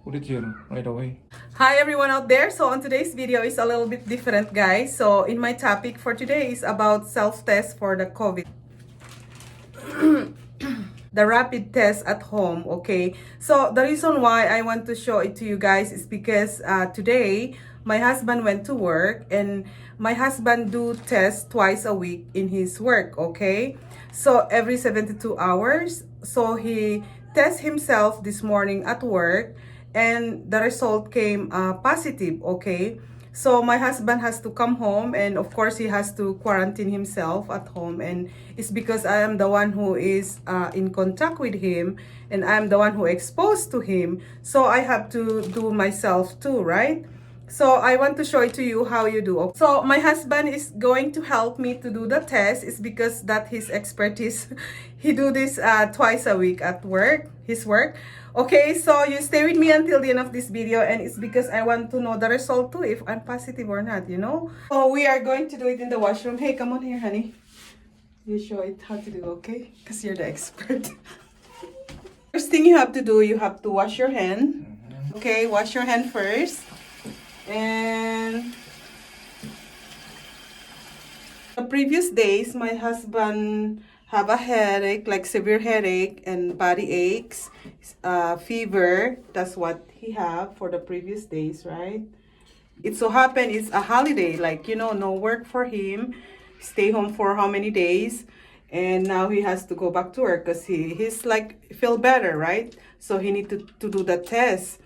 Put it here right away. Hi everyone out there. So on today's video is a little bit different, guys. So in my topic for today is about self-test for the COVID. The rapid test at home, okay? So the reason why I want to show it to you guys is because today my husband went to work, and my husband do test twice a week in his work, okay? So every 72 hours. So he tests himself this morning at work, and the result came positive, okay? So my husband has to come home, and of course he has to quarantine himself at home, and it's because I am the one who is in contact with him, and I'm the one who exposed to him, so I have to do myself too, right? So I want to show it to you how you do. So my husband is going to help me to do the test. It's because that his expertise. He do this twice a week at work, his work. Okay, so you stay with me until the end of this video, and it's because I want to know the result too, if I'm positive or not, you know. So we are going to do it in the washroom. Hey, come on here, honey. You show it how to do, okay? Because you're the expert. First thing you have to do, you have to wash your hand. Okay, wash your hand first. And the previous days, my husband have a headache, like severe headache and body aches, fever. That's what he have for the previous days, right? It so happened it's a holiday, like, you know, no work for him. Stay home for how many days? And now he has to go back to work because he's like feel better, right? So he need to do the test.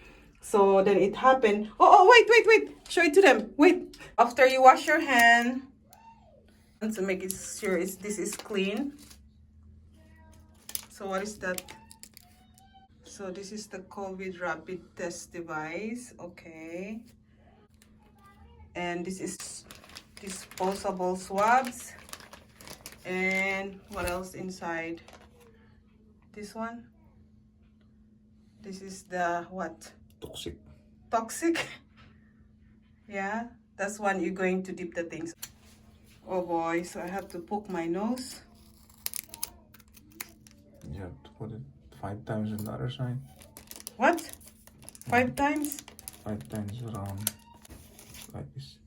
So then it happened. Oh, wait. Show it to them. Wait. After you wash your hand, to make it sure this is clean. So what is that? So this is the COVID rapid test device. Okay. And this is disposable swabs. And what else inside? This one. This is the what? Toxic. Yeah, that's one you're going to dip the things. Oh boy, so I have to poke my nose. You have to put it 5 times on the other side. What? 5 times? 5 times around like this.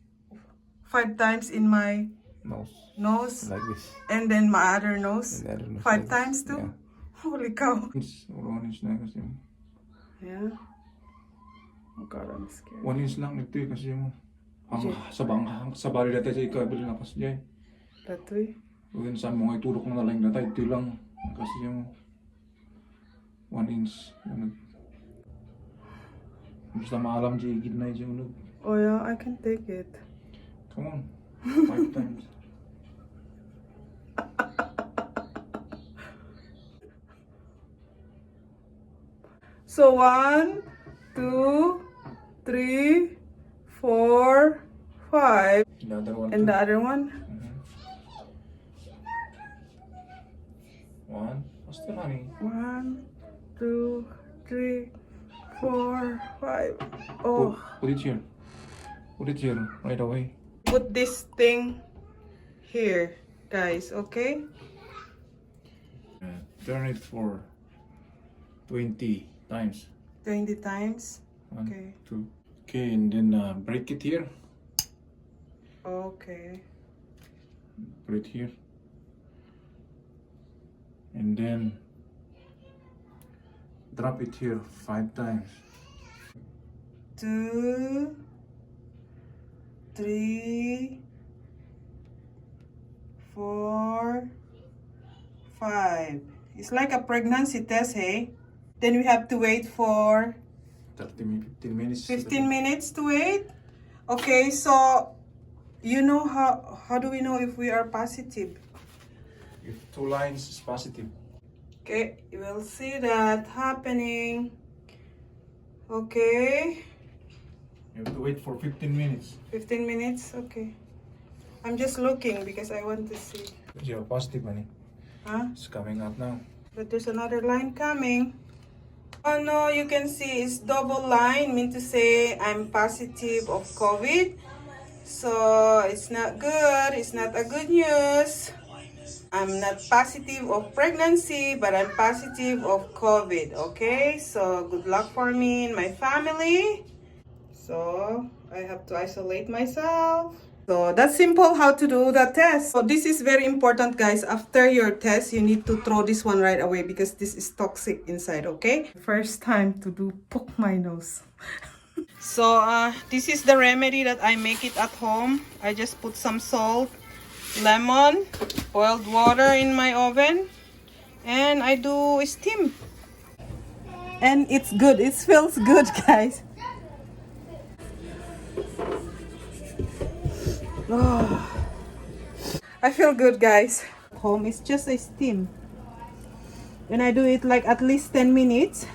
5 times in my nose, Like this. and then my other nose. And the other nose 5 like times this. too? Holy cow. It's 1 inch na kasi mo. Yeah. Oh God, I'm scared. 1 inch lang ito eh kasi mo. Sa bali dati sa ikaw ibili na kasi dyan. Tatoy. Uwin sa mga itulok na lang dati ito lang kasi mo. 1 inch. Basta maalam dyan gitna dyan. Oh yeah, I can take it. Come on. 5 times. So 1, 2, 3, 4, 5. The other one. And the other one? 1. Basta honey. 1, 2, 3, 4, 5. Oh. Put it here. Put it here right away. Put this thing here, guys, okay? Turn it for 20 times. 20 times. 1, Okay. 2. Okay, and then break it here. Okay. Put it here. And then drop it here 5 times. 2, 3, 4, 5. It's like a pregnancy test, hey? Then we have to wait for 15 minutes. 15 minutes to wait. Okay, so you know how do we know if we are positive? If 2 lines is positive. Okay, you will see that happening. Okay, You have to wait for 15 minutes. 15 minutes. Okay, I'm just looking because I want to see. You're positive, money. Huh? It's coming up now. But there's another line coming. Oh no, you can see it's double line, mean to say I'm positive of COVID. So it's not good. It's not a good news. I'm not positive of pregnancy, but I'm positive of COVID, okay? So good luck for me and my family. So I have to isolate myself. So that's simple how to do the test. So this is very important, guys. After your test, you need to throw this one right away because this is toxic inside, okay? First time to do poke my nose. So this is the remedy that I make it at home. I just put some salt, lemon, boiled water in my oven, and I do steam. And it's good. It feels good, guys. Oh, I feel good, guys. Home is just a steam. And I do it like at least 10 minutes.